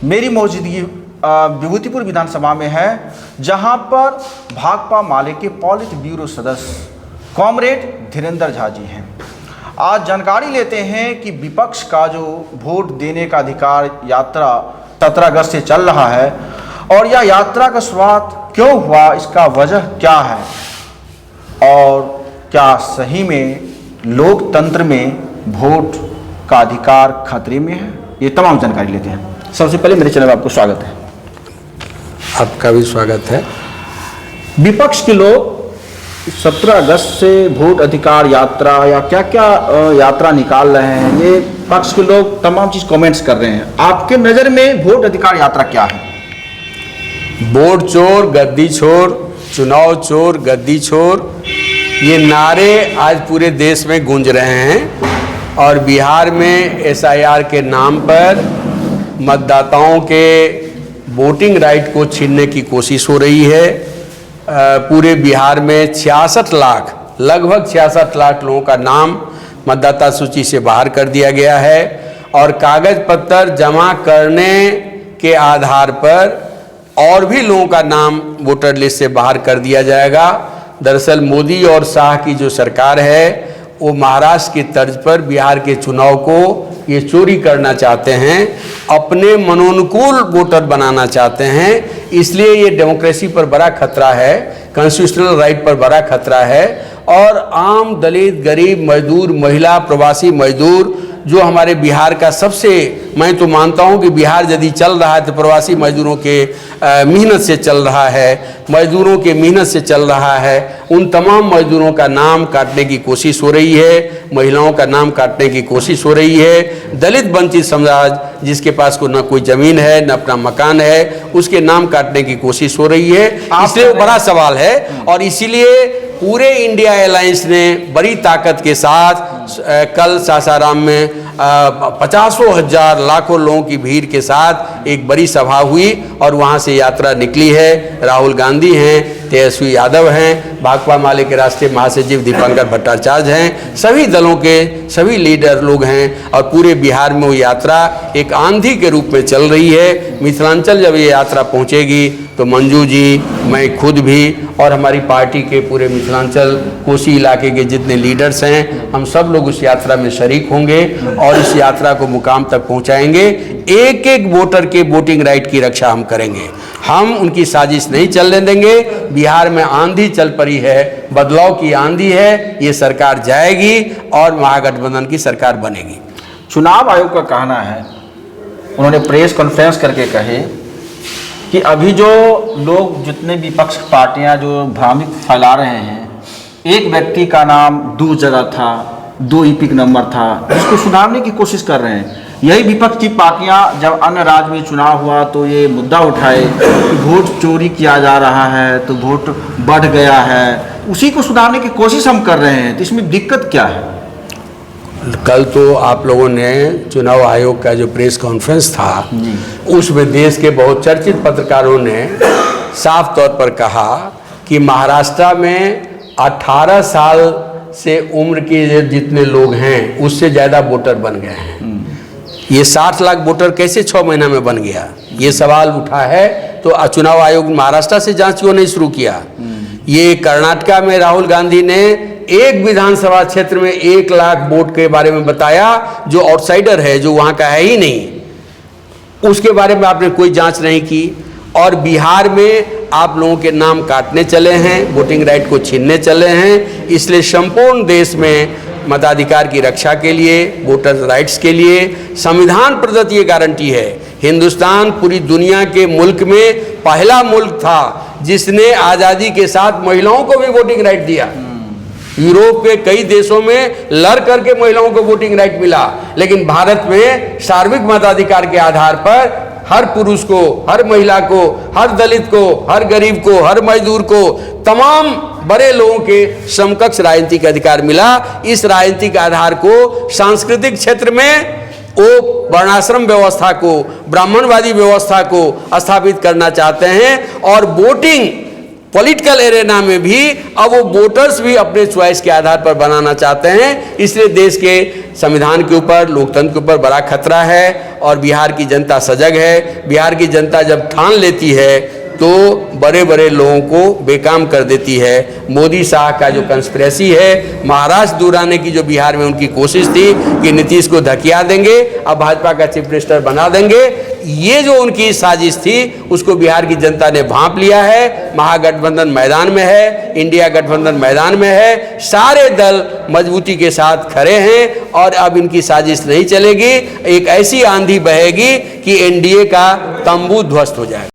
मेरी मौजूदगी विभूतिपुर विधानसभा में है, जहां पर भाकपा माले के पॉलिट ब्यूरो सदस्य कॉमरेड धीरेन्द्र झा जी हैं। आज जानकारी लेते हैं कि विपक्ष का जो वोट देने का अधिकार यात्रा 17 अगस्त से चल रहा है और यह यात्रा का शुरुआत क्यों हुआ, इसका वजह क्या है और क्या सही में लोकतंत्र में वोट का अधिकार खतरे में है, ये तमाम जानकारी लेते हैं। सबसे पहले मेरे चैनल में आपको स्वागत है। आपका भी स्वागत है। विपक्ष के लोग 17 अगस्त से वोट अधिकार यात्रा या क्या क्या यात्रा निकाल रहे हैं, ये पक्ष के लोग तमाम चीज कमेंट्स कर रहे हैं। आपके नज़र में वोट अधिकार यात्रा क्या है? वोट चोर गद्दी छोर, चुनाव चोर गद्दी छोर, ये नारे आज पूरे देश में गूंज रहे हैं और बिहार में SIR के नाम पर मतदाताओं के वोटिंग राइट को छीनने की कोशिश हो रही है। पूरे बिहार में 66 लाख, लगभग 66 लाख लोगों का नाम मतदाता सूची से बाहर कर दिया गया है और कागज पत्तर जमा करने के आधार पर और भी लोगों का नाम वोटर लिस्ट से बाहर कर दिया जाएगा। दरअसल मोदी और शाह की जो सरकार है वो महाराष्ट्र की तर्ज पर बिहार के चुनाव को ये चोरी करना चाहते हैं, अपने मनोनुकूल वोटर बनाना चाहते हैं। इसलिए ये डेमोक्रेसी पर बड़ा खतरा है, कॉन्स्टिट्यूशनल राइट पर बड़ा खतरा है और आम दलित, गरीब, मजदूर, महिला, प्रवासी मजदूर जो हमारे बिहार का सबसे, मैं तो मानता हूं कि बिहार यदि चल रहा है तो प्रवासी मजदूरों के मेहनत से चल रहा है, मजदूरों के मेहनत से चल रहा है। उन तमाम मजदूरों का नाम काटने की कोशिश हो रही है, महिलाओं का नाम काटने की कोशिश हो रही है। दलित वंचित समाज जिसके पास को न कोई ज़मीन है न अपना मकान है, उसके नाम काटने की कोशिश हो रही है। इसलिए वो बड़ा सवाल है और इसीलिए पूरे इंडिया अलायंस ने बड़ी ताकत के साथ कल सासाराम में 50,000 लाखों लोगों की भीड़ के साथ एक बड़ी सभा हुई और वहां से यात्रा निकली है। राहुल गांधी हैं, तेजस्वी यादव हैं, भाकपा माले के राष्ट्रीय महासचिव दीपंकर भट्टाचार्य हैं, सभी दलों के सभी लीडर लोग हैं और पूरे बिहार में वो यात्रा एक आंधी के रूप में चल रही है। मिथिलांचल जब ये यात्रा पहुंचेगी तो मंजू जी, मैं खुद भी और हमारी पार्टी के पूरे मिथिलांचल कोसी इलाके के जितने लीडर्स हैं, हम सब लोग उस यात्रा में शरीक होंगे और इस यात्रा को मुकाम तक पहुंचाएंगे। एक एक वोटर के वोटिंग राइट की रक्षा हम करेंगे, हम उनकी साजिश नहीं चलने देंगे। बिहार में आंधी चल पड़ी है, बदलाव की आंधी है, ये सरकार जाएगी और महागठबंधन की सरकार बनेगी। चुनाव आयोग का कहना है, उन्होंने प्रेस कॉन्फ्रेंस करके कहे कि अभी जो लोग, जितने विपक्ष पार्टियां जो भ्रामक फैला रहे हैं, एक व्यक्ति का नाम 2 जगह था, 2 ईपिक नंबर था, इसको सुधारने की कोशिश कर रहे हैं। यही विपक्ष की पार्टियां जब अन्य राज्य में चुनाव हुआ तो ये मुद्दा उठाए कि वोट चोरी किया जा रहा है, तो वोट बढ़ गया है, उसी को सुधारने की कोशिश हम कर रहे हैं। तो इसमें दिक्कत क्या है? कल तो आप लोगों ने चुनाव आयोग का जो प्रेस कॉन्फ्रेंस था उसमें देश के बहुत चर्चित पत्रकारों ने साफ तौर पर कहा कि महाराष्ट्र में 18 साल से उम्र के जितने लोग हैं उससे ज़्यादा वोटर बन गए हैं। ये 60 लाख वोटर कैसे 6 महीना में बन गया, ये सवाल उठा है। तो चुनाव आयोग महाराष्ट्र से जांच क्यों नहीं शुरू किया? ये कर्नाटका में राहुल गांधी ने एक विधानसभा क्षेत्र में 1 लाख वोट के बारे में बताया, जो आउटसाइडर है, जो वहां का है ही नहीं, उसके बारे में आपने कोई जांच नहीं की। और बिहार में आप लोगों के नाम काटने चले हैं, वोटिंग राइट को छीनने चले हैं। इसलिए संपूर्ण देश में मताधिकार की रक्षा के लिए, वोटर राइट्स के लिए संविधान प्रदत्त ये गारंटी है। हिंदुस्तान पूरी दुनिया के मुल्क में पहला मुल्क था जिसने आज़ादी के साथ महिलाओं को भी वोटिंग राइट दिया। यूरोप के कई देशों में लड़ करके महिलाओं को वोटिंग राइट मिला, लेकिन भारत में सार्वत्रिक मताधिकार के आधार पर हर पुरुष को, हर महिला को, हर दलित को, हर गरीब को, हर मजदूर को, तमाम बड़े लोगों के समकक्ष राजनीतिक अधिकार मिला। इस राजनीतिक आधार को सांस्कृतिक क्षेत्र में वो वर्णाश्रम व्यवस्था को, ब्राह्मणवादी व्यवस्था को स्थापित करना चाहते हैं और वोटिंग पॉलिटिकल एरेना में भी अब वो वोटर्स भी अपने चॉइस के आधार पर बनाना चाहते हैं। इसलिए देश के संविधान के ऊपर, लोकतंत्र के ऊपर बड़ा खतरा है और बिहार की जनता सजग है। बिहार की जनता जब ठान लेती है तो बड़े बड़े लोगों को बेकाम कर देती है। मोदी शाह का जो कंस्पिरेसी है, महाराष्ट्र दूर आने की जो बिहार में उनकी कोशिश थी कि नीतीश को धकिया देंगे, अब भाजपा का चीफ मिनिस्टर बना देंगे, ये जो उनकी साजिश थी उसको बिहार की जनता ने भांप लिया है। महागठबंधन मैदान में है, इंडिया गठबंधन मैदान में है, सारे दल मजबूती के साथ खड़े हैं और अब इनकी साजिश नहीं चलेगी। एक ऐसी आंधी बहेगी कि एनडीए का तंबू ध्वस्त हो जाएगा।